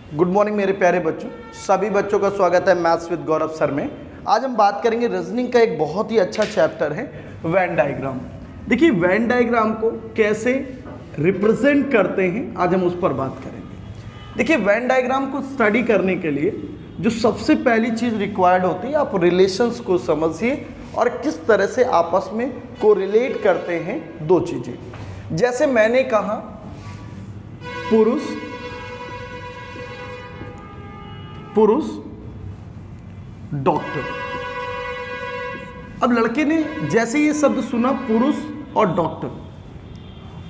Good morning मेरे प्यारे बच्चों, सभी बच्चों का स्वागत है मैथ्स विद गौरव सर में। आज हम बात करेंगे रीजनिंग का एक बहुत ही अच्छा चैप्टर है वेन डायग्राम। देखिए वेन डायग्राम को कैसे रिप्रेजेंट करते हैं आज हम उस पर बात करेंगे। देखिए वेन डायग्राम को स्टडी करने के लिए जो सबसे पहली चीज़ रिक्वायर्ड होती है, आप रिलेशंस को समझिए और किस तरह से आपस में कोरिलेट करते हैं दो चीज़ें। जैसे मैंने कहा पुरुष डॉक्टर। अब लड़के ने जैसे ये शब्द सुना पुरुष और डॉक्टर,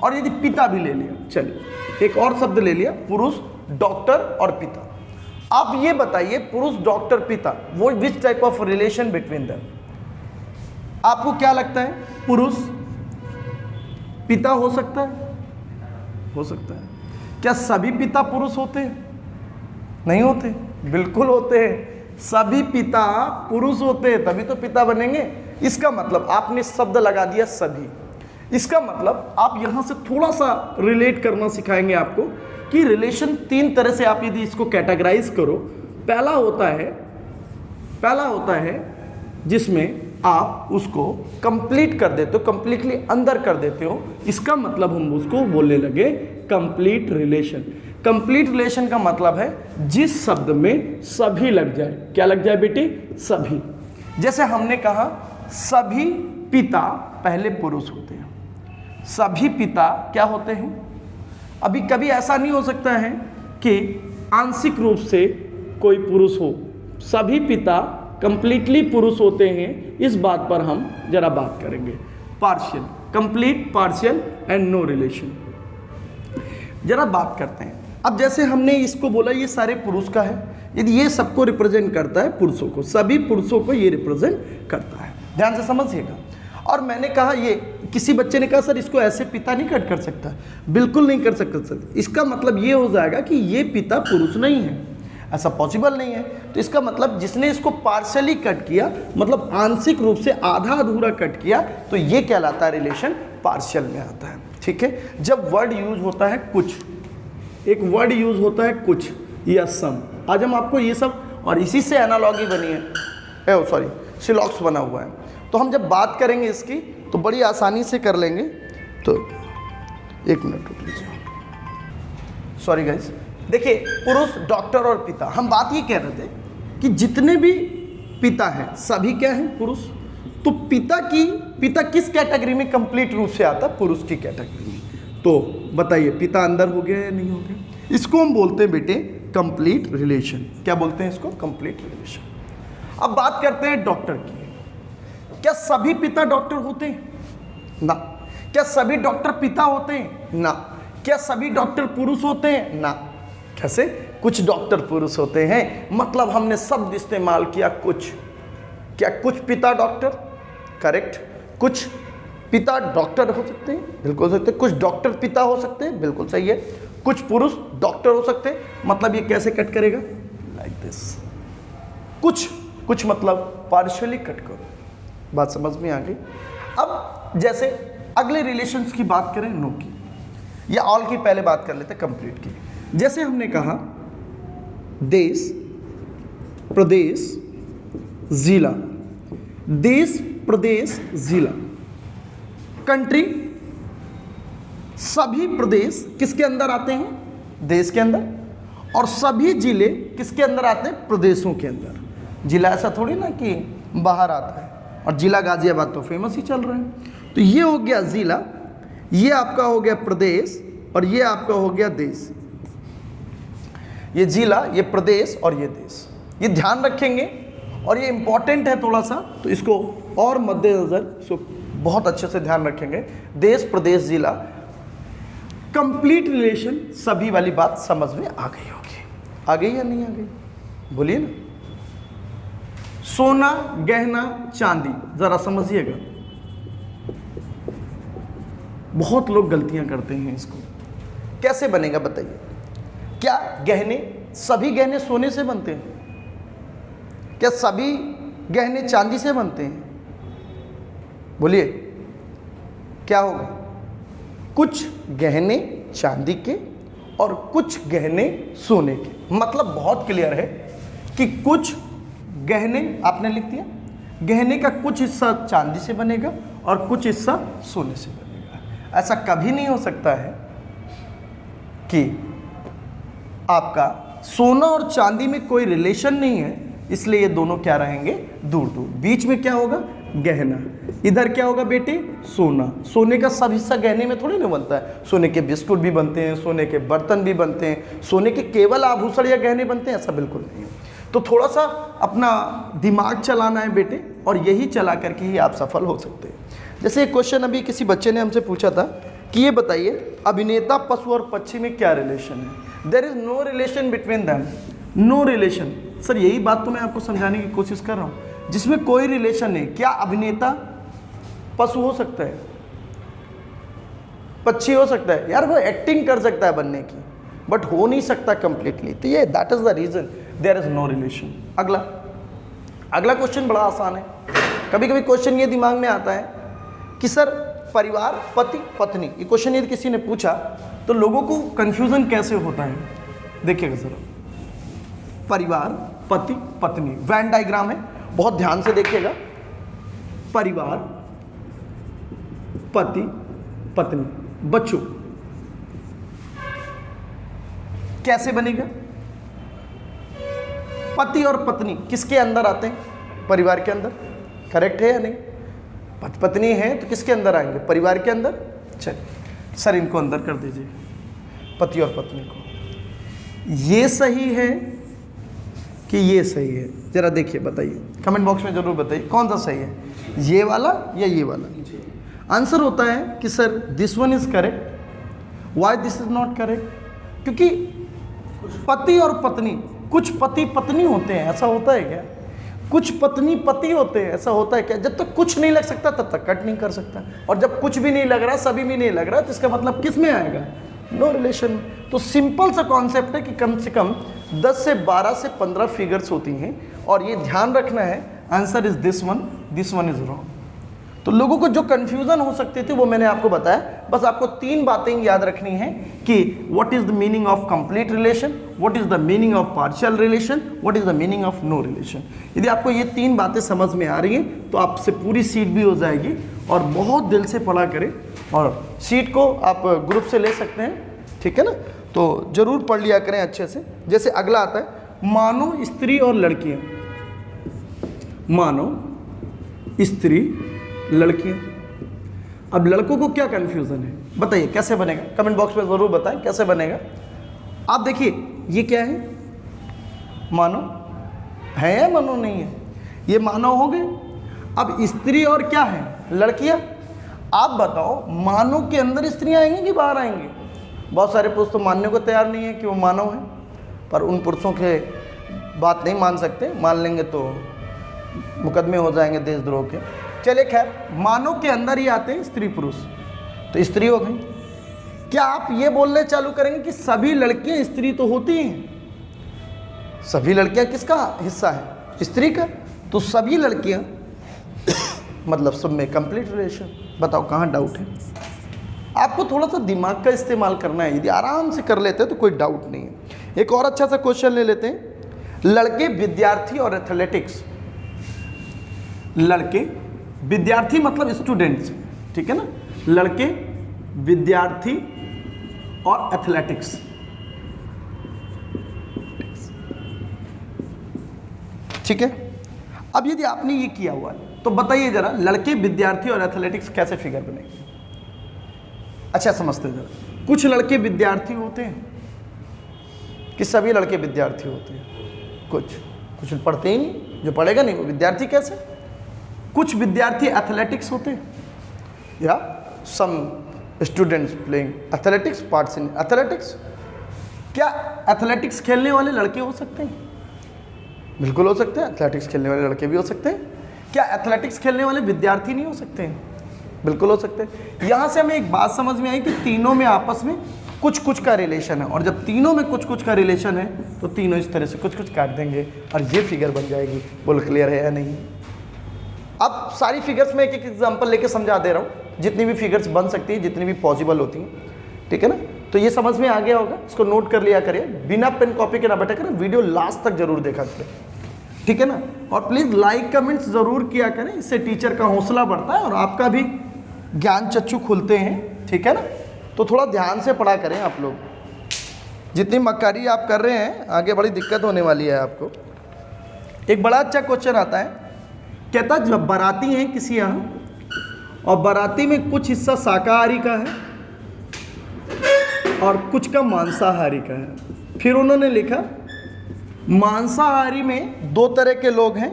और यदि पिता भी ले लिया, चलिए एक और शब्द ले लिया पुरुष डॉक्टर और पिता। आप ये बताइए पुरुष डॉक्टर पिता, वो which type of relation between them? आपको क्या लगता है? पुरुष पिता हो सकता है? हो सकता है। क्या सभी पिता पुरुष होते हैं? नहीं होते, बिल्कुल होते हैं। सभी पिता पुरुष होते हैं तभी तो पिता बनेंगे। इसका मतलब आपने शब्द लगा दिया सभी। इसका मतलब आप यहां से थोड़ा सा रिलेट करना सिखाएंगे आपको कि रिलेशन तीन तरह से आप यदि इसको कैटेगराइज करो। पहला होता है जिसमें आप उसको कंप्लीट कर देते हो, कंप्लीटली अंदर कर देते हो। इसका मतलब हम उसको बोलने लगे कंप्लीट रिलेशन। कंप्लीट रिलेशन का मतलब है जिस शब्द में सभी लग जाए। क्या लग जाए बेटी? सभी। जैसे हमने कहा सभी पिता पहले पुरुष होते हैं। सभी पिता क्या होते हैं? अभी कभी ऐसा नहीं हो सकता है कि आंशिक रूप से कोई पुरुष हो। सभी पिता कंप्लीटली पुरुष होते हैं, इस बात पर हम जरा बात करेंगे। Partial, complete, partial and no relation. जरा बात करते हैं। अब जैसे हमने इसको बोला ये सारे पुरुष का है, यदि ये सबको रिप्रेजेंट करता है पुरुषों को, सभी पुरुषों को ये रिप्रेजेंट करता है। ध्यान से समझिएगा। और मैंने कहा ये, किसी बच्चे ने कहा सर इसको ऐसे पिता नहीं कट कर सकता। बिल्कुल नहीं कर सकता सर। इसका मतलब ये हो जाएगा कि ये पिता पुरुष नहीं है, ऐसा पॉसिबल नहीं है। तो इसका मतलब जिसने इसको पार्शियली कट किया, मतलब आंशिक रूप से आधा अधूरा कट किया, तो ये कहलाता है रिलेशन पार्शियल में आता है। ठीक है। जब वर्ड यूज होता है कुछ, एक वर्ड यूज होता है कुछ या सम। आज हम आपको ये सब, और इसी से एनालॉजी बनी है, सिलॉक्स बना हुआ है। तो हम जब बात करेंगे इसकी तो बड़ी आसानी से कर लेंगे। तो एक मिनट रुक लीजिए, सॉरी गाइस। देखिए पुरुष डॉक्टर और पिता, हम बात ये कह रहे थे कि जितने भी पिता हैं सभी क्या हैं? पुरुष। तो पिता किस कैटेगरी में कंप्लीट रूप से आता? पुरुष की कैटेगरी में। तो बताइए पिता अंदर हो गया या नहीं हो गया? इसको हम बोलते हैं बेटे कंप्लीट रिलेशन। क्या बोलते हैं इसको? Complete relation. अब बात करते हैं डॉक्टर की। क्या सभी पिता डॉक्टर होते हैं? ना। क्या सभी डॉक्टर पिता होते हैं? ना। क्या सभी डॉक्टर पुरुष होते हैं? ना। कैसे? कुछ डॉक्टर पुरुष होते हैं, मतलब हमने शब्द इस्तेमाल किया कुछ। क्या कुछ पिता डॉक्टर? करेक्ट। कुछ पिता डॉक्टर हो सकते हैं? बिल्कुल हो सकते हैं। कुछ डॉक्टर पिता हो सकते हैं? बिल्कुल सही है। कुछ पुरुष डॉक्टर हो सकते हैं, मतलब ये कैसे कट करेगा? Like this. कुछ मतलब पार्शियली कट करो। बात समझ में आ गई? अब जैसे अगले रिलेशंस की बात करें नो की या ऑल की, पहले बात कर लेते हैं कंप्लीट की। जैसे हमने कहा देश, प्रदेश, जिला। देश, प्रदेश, जिला। कंट्री, सभी प्रदेश किसके अंदर आते हैं? देश के अंदर। और सभी जिले किसके अंदर आते हैं? प्रदेशों के अंदर। जिला ऐसा थोड़ी ना कि बाहर आता है, और जिला गाजियाबाद तो फेमस ही चल रहा है। तो ये हो गया जिला, ये आपका हो गया प्रदेश, और ये आपका हो गया देश। ये जिला, ये प्रदेश और ये देश, ये ध्यान रखेंगे और ये इंपॉर्टेंट है थोड़ा सा, तो इसको और मद्देनजर इसको बहुत अच्छे से ध्यान रखेंगे। देश, प्रदेश, जिला, कंप्लीट रिलेशन, सभी वाली बात समझ में आ गई होगी। आ गई या नहीं आ गई? बोलिए ना। सोना, गहना, चांदी, जरा समझिएगा। बहुत लोग गलतियां करते हैं इसको। कैसे बनेगा बताइए? क्या गहने, सभी गहने सोने से बनते हैं? क्या सभी गहने चांदी से बनते हैं? बोलिए क्या होगा? कुछ गहने चांदी के और कुछ गहने सोने के। मतलब बहुत क्लियर है कि कुछ गहने आपने लिख दिया, गहने का कुछ हिस्सा चांदी से बनेगा और कुछ हिस्सा सोने से बनेगा। ऐसा कभी नहीं हो सकता है कि आपका सोना और चांदी में कोई रिलेशन नहीं है, इसलिए ये दोनों क्या रहेंगे, दूर दूर। बीच में क्या होगा, गहना। इधर क्या होगा बेटे, सोना। सोने का सब हिस्सा गहने में थोड़ी ना बनता है। सोने के बिस्कुट भी बनते हैं, सोने के बर्तन भी बनते हैं, सोने के केवल आभूषण या गहने बनते हैं, ऐसा बिल्कुल नहीं है। तो थोड़ा सा अपना दिमाग चलाना है बेटे, और यही चला करके ही आप सफल हो सकते हैं। जैसे एक क्वेश्चन अभी किसी बच्चे ने हमसे पूछा था कि ये बताइए अभिनेता, पशु और पक्षी में क्या रिलेशन है। There is no relation between them, no relation. Sir यही बात तो मैं आपको समझाने की कोशिश कर रहा हूँ, जिसमें कोई रिलेशन नहीं। क्या अभिनेता पशु हो सकता है, पक्षी हो सकता है? यार वो एक्टिंग कर सकता है बनने की, बट हो नहीं सकता कंप्लीटली। तो ये that is the reason, there is no relation. अगला क्वेश्चन बड़ा आसान है। कभी कभी क्वेश्चन ये दिमाग में आता है कि सर परिवार, पति पत्नी, ये क्वेश्चन यदि किसी ने पूछा तो लोगों को कंफ्यूजन कैसे होता है। देखिएगा जरा, परिवार, पति पत्नी, वैन डायग्राम है, बहुत ध्यान से देखिएगा। परिवार, पति पत्नी, बच्चों, कैसे बनेगा? पति और पत्नी किसके अंदर आते हैं, परिवार के अंदर। करेक्ट है या नहीं? पति पत्नी है तो किसके अंदर आएंगे, परिवार के अंदर। चलिए सर इनको अंदर कर दीजिए, पति और पत्नी को। ये सही है कि ये सही है? जरा देखिए, बताइए कमेंट बॉक्स में जरूर बताइए कौन सा सही है, ये वाला या ये वाला। आंसर होता है कि sir this one is correct. Why this is not correct? क्योंकि पति और पत्नी, कुछ पति पत्नी होते हैं, ऐसा होता है क्या? कुछ पत्नी पति होते हैं, ऐसा होता है क्या? जब तक कुछ नहीं लग सकता तब तक कट नहीं कर सकता, और जब कुछ भी नहीं लग रहा, सभी भी नहीं लग रहा, तो इसका मतलब किस में आएगा, नो रिलेशन। तो सिंपल सा कॉन्सेप्ट है कि कम से कम 10 से 12 से 15 फिगर्स होती हैं, और ये ध्यान रखना है answer is this one is wrong. तो लोगों को जो कंफ्यूजन हो सकते थे वो मैंने आपको बताया। बस आपको 3 बातें याद रखनी है कि what is the meaning of complete relation, what is the meaning of partial relation, what is the meaning of no relation. यदि आपको ये 3 बातें समझ में आ रही हैं तो आपसे पूरी सीट भी हो जाएगी। और बहुत दिल से पढ़ा करें, और सीट को आप ग्रुप से ले सकते हैं, ठीक है ना? तो जरूर पढ़ लिया करें अच्छे से। जैसे अगला आता है, मानो स्त्री और लड़कियां। मानो स्त्री लड़कियां। अब लड़कों को क्या कंफ्यूजन है, बताइए कैसे बनेगा? कमेंट बॉक्स में जरूर बताएं कैसे बनेगा। आप देखिए ये क्या है, मानव है या मानव नहीं है? ये मानव हो गए। अब स्त्री और क्या है, लड़कियां। आप बताओ मानव के अंदर स्त्रियां आएंगी कि बाहर आएंगी? बहुत सारे पुरुष तो मानने को तैयार नहीं है कि वो मानव है, पर उन पुरुषों के बात नहीं मान सकते, मान लेंगे तो मुकदमे हो जाएंगे देशद्रोह के। चलिए खैर, मानव के अंदर ही आते हैं स्त्री पुरुष, तो स्त्री हो गई। क्या आप ये बोलने चालू करेंगे कि सभी लड़कियां स्त्री तो होती हैं? सभी लड़कियां किसका हिस्सा है, स्त्री का। तो सभी लड़कियां मतलब सब में कंप्लीट रिलेशन। बताओ कहाँ डाउट है? आपको थोड़ा सा दिमाग का इस्तेमाल करना है, यदि आराम से कर लेते हैं तो कोई डाउट नहीं है। एक और अच्छा सा क्वेश्चन ले लेते हैं, लड़के विद्यार्थी और एथलेटिक्स। लड़के विद्यार्थी मतलब स्टूडेंट्स, ठीक है ना? लड़के विद्यार्थी और एथलेटिक्स। ठीक है। अब यदि आपने ये किया हुआ है तो बताइए जरा, लड़के विद्यार्थी और एथलेटिक्स कैसे फिगर बनेगी? अच्छा समझते जरा, कुछ लड़के विद्यार्थी होते हैं कि सभी लड़के विद्यार्थी होते हैं? कुछ पढ़ते ही नहीं, जो पढ़ेगा नहीं वो विद्यार्थी कैसे? कुछ विद्यार्थी एथलेटिक्स होते हैं, या some students playing athletics, parts in athletics. क्या एथलेटिक्स खेलने वाले लड़के हो सकते हैं? बिल्कुल हो सकते हैं, एथलेटिक्स खेलने वाले लड़के भी हो सकते हैं। क्या एथलेटिक्स खेलने वाले विद्यार्थी नहीं हो सकते हैं? बिल्कुल हो सकते हैं। यहाँ से हमें एक बात समझ में आई कि तीनों में आपस में कुछ कुछ का रिलेशन है, और जब तीनों में कुछ कुछ का रिलेशन है तो तीनों इस तरह से कुछ कुछ काट देंगे और ये फिगर बन जाएगी। बोल क्लियर है या नहीं? अब सारी फिगर्स में एक एक एग्जांपल लेके समझा दे रहा हूँ, जितनी भी फिगर्स बन सकती है, जितनी भी पॉसिबल होती हैं, ठीक है ना? तो ये समझ में आ गया होगा, इसको नोट कर लिया करें, बिना पेन कॉपी के ना बैठा करें, वीडियो लास्ट तक जरूर देखा करें, ठीक है ना। और प्लीज़ लाइक कमेंट्स ज़रूर किया करें, इससे टीचर का हौसला बढ़ता है और आपका भी ज्ञान चक्षु खुलते हैं, ठीक है ना। तो थोड़ा ध्यान से पढ़ा करें आप लोग, जितनी मक्कारी आप कर रहे हैं आगे बड़ी दिक्कत होने वाली है आपको। एक बड़ा अच्छा क्वेश्चन आता है, कहता जब बाराती हैं किसी यहाँ और बाराती में कुछ हिस्सा शाकाहारी का है और कुछ का मांसाहारी का है। फिर उन्होंने लिखा मांसाहारी में दो तरह के लोग हैं,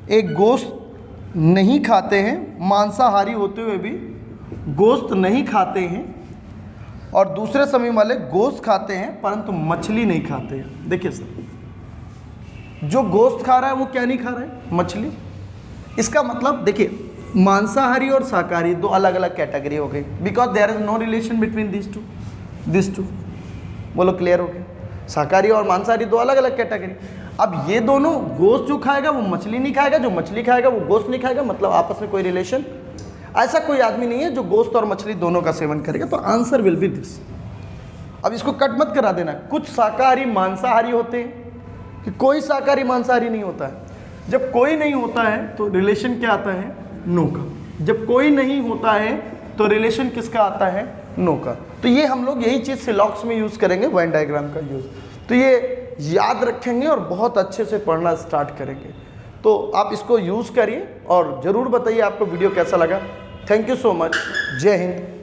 एक गोश्त नहीं खाते हैं, मांसाहारी होते हुए भी गोश्त नहीं खाते हैं, और दूसरे समय वाले गोश्त खाते हैं परंतु मछली नहीं खाते हैं। देखिए सर, जो गोश्त खा रहा है वो क्या नहीं खा रहा है? मछली। इसका मतलब देखिए, मांसाहारी और शाकाहारी दो अलग अलग कैटेगरी हो गई, because there is no relation between this two. बोलो क्लियर हो गया? शाकाहारी और मांसाहारी दो अलग अलग कैटेगरी। अब ये दोनों, गोश्त जो खाएगा वो मछली नहीं खाएगा, जो मछली खाएगा वो गोश्त नहीं खाएगा, मतलब आपस में कोई रिलेशन? ऐसा कोई आदमी नहीं है जो गोश्त और मछली दोनों का सेवन करेगा। तो आंसर विल बी दिस। अब इसको कट मत करा देना, कुछ शाकाहारी मांसाहारी होते हैं कि कोई शाकाहारी मांसाहारी नहीं होता है। जब कोई नहीं होता है तो रिलेशन क्या आता है? नो का। जब कोई नहीं होता है तो रिलेशन किसका आता है? नो का। तो ये हम लोग यही चीज़ सिलॉक्स में यूज़ करेंगे, वेन डायग्राम का यूज़। तो ये याद रखेंगे और बहुत अच्छे से पढ़ना स्टार्ट करेंगे। तो आप इसको यूज़ करिए और ज़रूर बताइए आपको वीडियो कैसा लगा। Thank you so much. जय हिंद।